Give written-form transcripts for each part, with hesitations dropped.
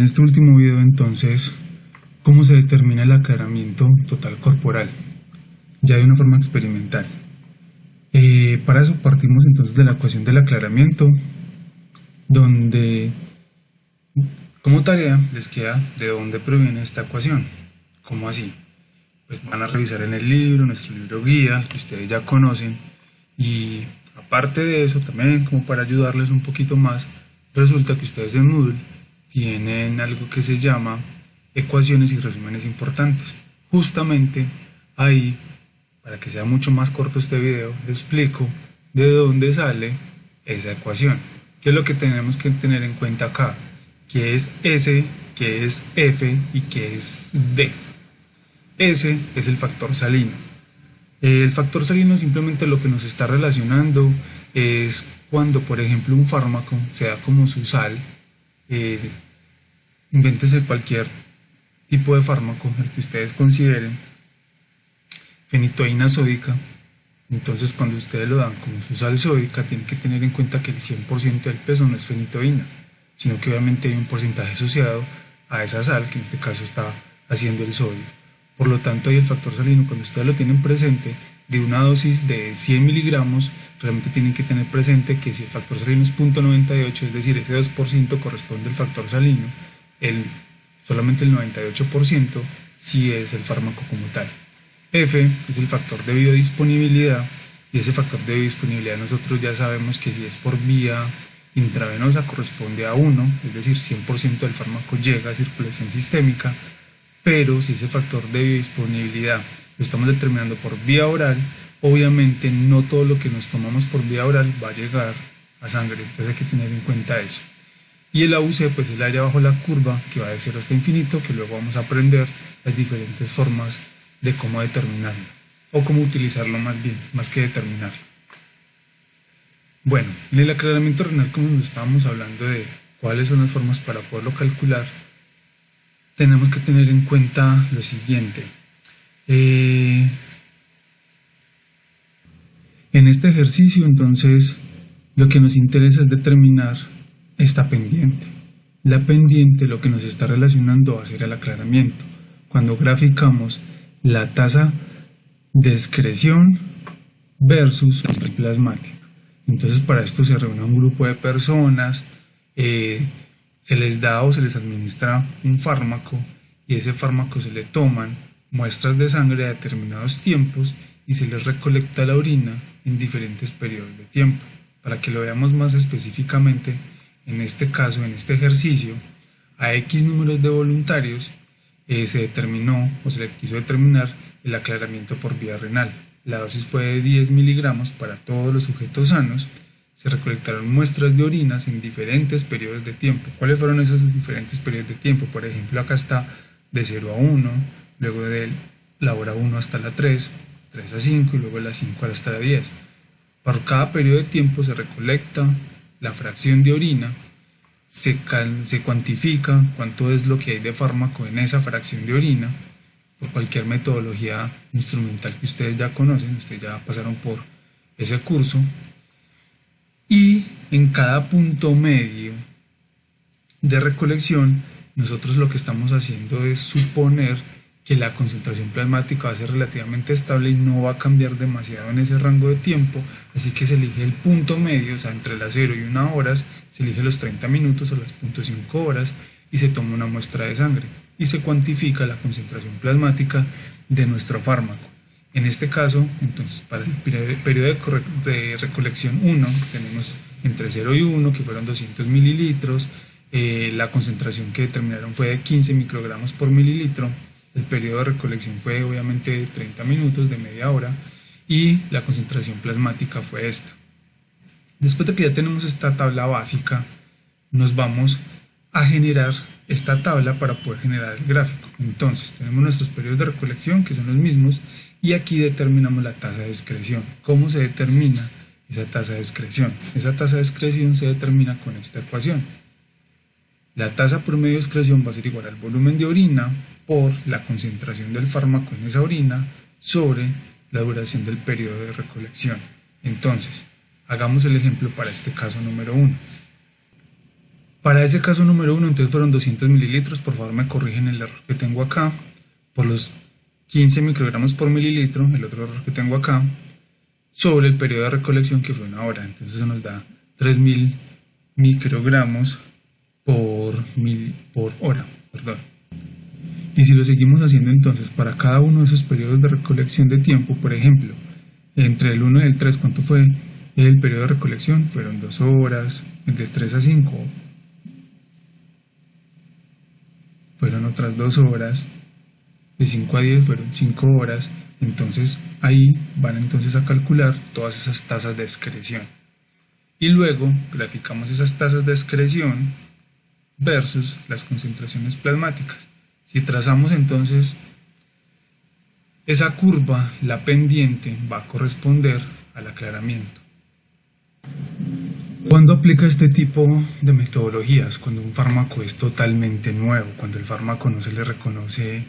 este último video entonces, ¿cómo se determina el aclaramiento total corporal? Ya de una forma experimental. Para eso partimos entonces de la ecuación del aclaramiento, donde como tarea les queda de dónde proviene esta ecuación. ¿Cómo así? Pues van a revisar en el libro, nuestro libro guía, que ustedes ya conocen, y aparte de eso también, como para ayudarles un poquito más, resulta que ustedes en Moodle tienen algo que se llama ecuaciones y resúmenes importantes. Justamente ahí, para que sea mucho más corto este video, les explico de dónde sale esa ecuación. ¿Qué es lo que tenemos que tener en cuenta acá? ¿Qué es S, qué es F y qué es D? S es el factor salino. El factor salino simplemente lo que nos está relacionando es cuando, por ejemplo, un fármaco se da como su sal. Invéntese cualquier tipo de fármaco, el que ustedes consideren, fenitoína sódica. Entonces, cuando ustedes lo dan como su sal sódica, tienen que tener en cuenta que el 100% del peso no es fenitoína, sino que obviamente hay un porcentaje asociado a esa sal, que en este caso está haciendo el sodio. Por lo tanto, ahí el factor salino, cuando ustedes lo tienen presente, de una dosis de 100 miligramos, realmente tienen que tener presente que si el factor salino es 0.98, es decir, ese 2% corresponde al factor salino, solamente el 98% sí es el fármaco como tal. F es el factor de biodisponibilidad, y ese factor de biodisponibilidad nosotros ya sabemos que si es por vía intravenosa corresponde a 1, es decir, 100% del fármaco llega a circulación sistémica, pero si ese factor de biodisponibilidad lo estamos determinando por vía oral, obviamente no todo lo que nos tomamos por vía oral va a llegar a sangre, entonces hay que tener en cuenta eso. Y el AUC pues es el área bajo la curva, que va de 0 hasta infinito, que luego vamos a aprender las diferentes formas de cómo determinarlo, o cómo utilizarlo más bien, más que determinarlo. Bueno, en el aclaramiento renal, como nos estábamos hablando de cuáles son las formas para poderlo calcular, tenemos que tener en cuenta lo siguiente. En este ejercicio, entonces, lo que nos interesa es determinar esta pendiente. La pendiente lo que nos está relacionando va a ser el aclaramiento. Cuando graficamos la tasa de excreción versus la plasmática. Entonces, para esto se reúne un grupo de personas, se les da o se les administra un fármaco, y ese fármaco se le toman muestras de sangre a determinados tiempos y se les recolecta la orina en diferentes periodos de tiempo. Para que lo veamos más específicamente, en este caso, en este ejercicio, a X números de voluntarios se determinó o se le quiso determinar el aclaramiento por vía renal. La dosis fue de 10 miligramos para todos los sujetos sanos. Se recolectaron muestras de orinas en diferentes periodos de tiempo. ¿Cuáles fueron esos diferentes periodos de tiempo? Por ejemplo, acá está de 0 a 1, luego de la hora 1 hasta la 3, 3 a 5 y luego de la 5 hasta la 10. Por cada periodo de tiempo se recolecta la fracción de orina, se cuantifica cuánto es lo que hay de fármaco en esa fracción de orina, por cualquier metodología instrumental que ustedes ya conocen, ustedes ya pasaron por ese curso, y en cada punto medio de recolección nosotros lo que estamos haciendo es suponer que la concentración plasmática va a ser relativamente estable y no va a cambiar demasiado en ese rango de tiempo, así que se elige el punto medio, o sea, entre las 0 y 1 hora, se elige los 30 minutos o las 0.5 horas y se toma una muestra de sangre y se cuantifica la concentración plasmática de nuestro fármaco. En este caso, entonces, para el periodo de recolección 1, tenemos entre 0 y 1, que fueron 200 mililitros, la concentración que determinaron fue de 15 microgramos por mililitro. El periodo de recolección fue obviamente de 30 minutos, de media hora, y la concentración plasmática fue esta. Después de que ya tenemos esta tabla básica, nos vamos a generar esta tabla para poder generar el gráfico. Entonces tenemos nuestros periodos de recolección, que son los mismos, y aquí determinamos la tasa de excreción. ¿Cómo se determina esa tasa de excreción? Esa tasa de excreción se determina con esta ecuación. La tasa promedio de excreción va a ser igual al volumen de orina por la concentración del fármaco en esa orina sobre la duración del periodo de recolección. Entonces, hagamos el ejemplo para este caso número 1. Para ese caso número 1, entonces fueron 200 mililitros, por favor me corrigen el error que tengo acá, por los 15 microgramos por mililitro, el otro error que tengo acá, sobre el periodo de recolección que fue 1 hora, entonces eso nos da 3000 microgramos por hora, perdón. Y si lo seguimos haciendo entonces para cada uno de esos periodos de recolección de tiempo, por ejemplo, entre el 1 y el 3, ¿cuánto fue el periodo de recolección? Fueron 2 horas, de 3 a 5 fueron otras 2 horas, de 5 a 10 fueron 5 horas, entonces ahí van entonces a calcular todas esas tasas de excreción. Y luego graficamos esas tasas de excreción versus las concentraciones plasmáticas. Si trazamos entonces esa curva, la pendiente va a corresponder al aclaramiento. ¿Cuándo aplica este tipo de metodologías? Cuando un fármaco es totalmente nuevo, cuando el fármaco no se le reconoce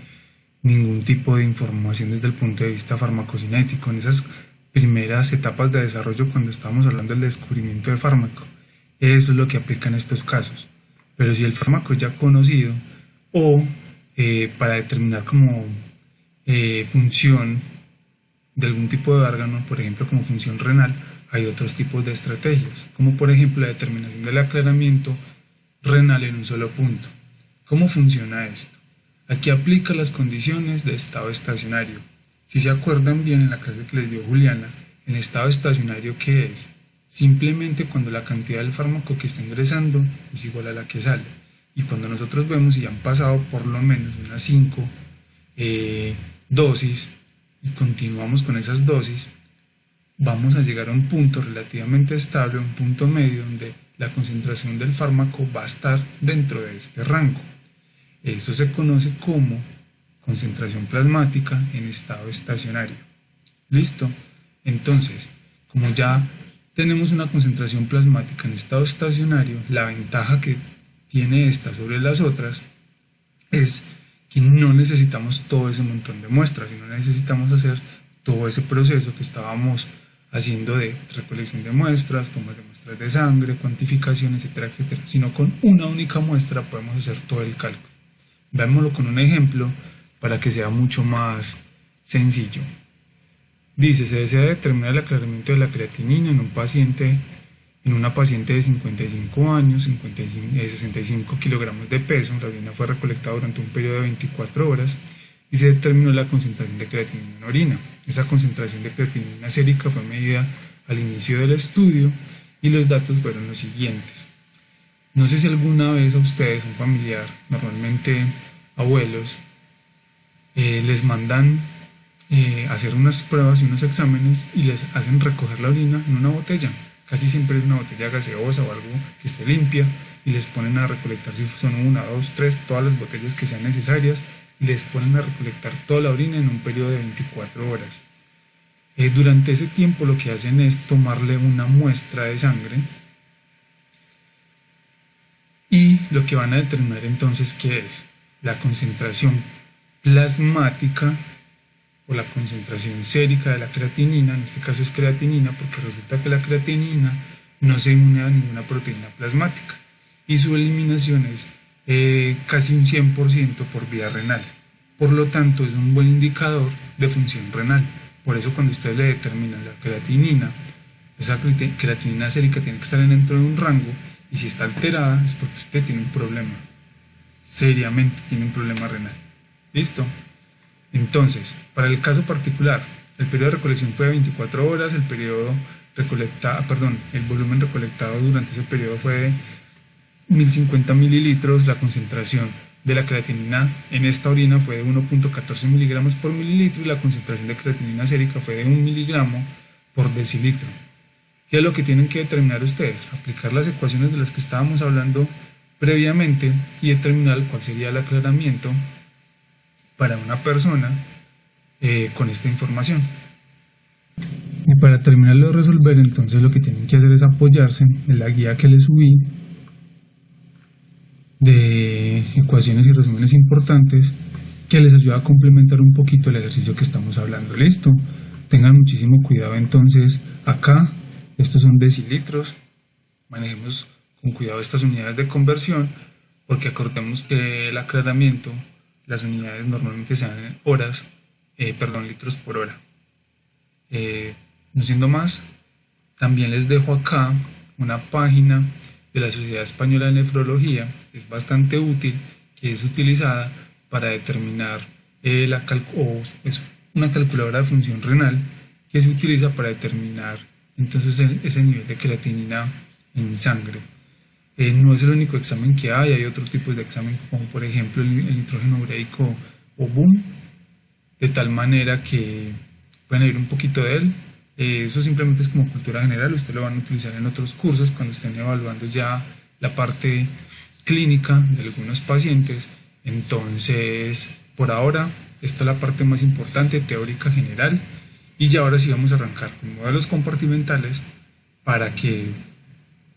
ningún tipo de información desde el punto de vista farmacocinético, en esas primeras etapas de desarrollo cuando estamos hablando del descubrimiento del fármaco. Eso es lo que aplica en estos casos. Pero si el fármaco es ya conocido o para determinar como función de algún tipo de órgano, por ejemplo como función renal, hay otros tipos de estrategias, como por ejemplo la determinación del aclaramiento renal en un solo punto. ¿Cómo funciona esto? Aquí aplica las condiciones de estado estacionario. Si se acuerdan bien en la clase que les dio Juliana, el estado estacionario, ¿qué es? Simplemente cuando la cantidad del fármaco que está ingresando es igual a la que sale. Y cuando nosotros vemos si han pasado por lo menos unas 5 dosis y continuamos con esas dosis, vamos a llegar a un punto relativamente estable, un punto medio donde la concentración del fármaco va a estar dentro de este rango. Eso se conoce como concentración plasmática en estado estacionario. ¿Listo? Entonces, como ya tenemos una concentración plasmática en estado estacionario, la ventaja que tiene esta sobre las otras es que no necesitamos todo ese montón de muestras, y no necesitamos hacer todo ese proceso que estábamos haciendo de recolección de muestras, toma de muestras de sangre, cuantificación, etcétera, etcétera, sino con una única muestra podemos hacer todo el cálculo. Veámoslo con un ejemplo para que sea mucho más sencillo. Dice, se desea determinar el aclaramiento de la creatinina en una paciente de 55 años, 65 kilogramos de peso. La orina fue recolectada durante un periodo de 24 horas y se determinó la concentración de creatinina en orina. Esa concentración de creatinina sérica fue medida al inicio del estudio y los datos fueron los siguientes. No sé si alguna vez a ustedes, un familiar, normalmente abuelos, les mandan hacer unas pruebas y unos exámenes y les hacen recoger la orina en una botella. Casi siempre es una botella gaseosa o algo que esté limpia y les ponen a recolectar, si son 1, 2, 3, todas las botellas que sean necesarias, y les ponen a recolectar toda la orina en un periodo de 24 horas. Durante ese tiempo lo que hacen es tomarle una muestra de sangre y lo que van a determinar entonces ¿qué es? La concentración plasmática o la concentración sérica de la creatinina. En este caso es creatinina porque resulta que la creatinina no se une a ninguna proteína plasmática y su eliminación es casi un 100% por vía renal. Por lo tanto es un buen indicador de función renal. Por eso cuando ustedes le determinan la creatinina, esa creatinina sérica tiene que estar dentro de un rango, y si está alterada es porque usted tiene un problema, seriamente tiene un problema renal. ¿Listo? Entonces, para el caso particular, el periodo de recolección fue de 24 horas, el volumen recolectado durante ese periodo fue de 1050 mililitros, la concentración de la creatinina en esta orina fue de 1.14 miligramos por mililitro y la concentración de creatinina sérica fue de 1 miligramo por decilitro. ¿Qué es lo que tienen que determinar ustedes? Aplicar las ecuaciones de las que estábamos hablando previamente y determinar cuál sería el aclaramiento para una persona con esta información. Y para terminarlo de resolver, entonces lo que tienen que hacer es apoyarse en la guía que les subí de ecuaciones y resúmenes importantes, que les ayuda a complementar un poquito el ejercicio que estamos hablando. ¿Listo? Tengan muchísimo cuidado entonces acá. Estos son decilitros, manejemos con cuidado estas unidades de conversión, porque acordemos que el aclaramiento, las unidades normalmente se dan en horas, litros por hora. No siendo más, también les dejo acá una página de la Sociedad Española de Nefrología, que es bastante útil, que es utilizada para determinar una calculadora de función renal que se utiliza para determinar entonces ese nivel de creatinina en sangre. No es el único examen que hay otros tipos de examen como por ejemplo el nitrógeno ureico o BUM, de tal manera que pueden ir un poquito de él. Eso simplemente es como cultura general, ustedes lo van a utilizar en otros cursos cuando estén evaluando ya la parte clínica de algunos pacientes. Entonces, por ahora, esta es la parte más importante, teórica general, y ya ahora sí vamos a arrancar con modelos compartimentales para que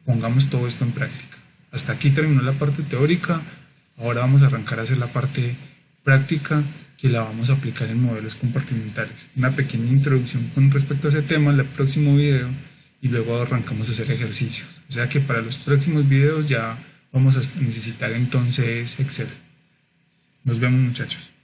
pongamos todo esto en práctica. Hasta aquí terminó la parte teórica, ahora vamos a arrancar a hacer la parte práctica, que la vamos a aplicar en modelos compartimentales. Una pequeña introducción con respecto a ese tema en el próximo video y luego arrancamos a hacer ejercicios. O sea que para los próximos videos ya vamos a necesitar entonces Excel. Nos vemos, muchachos.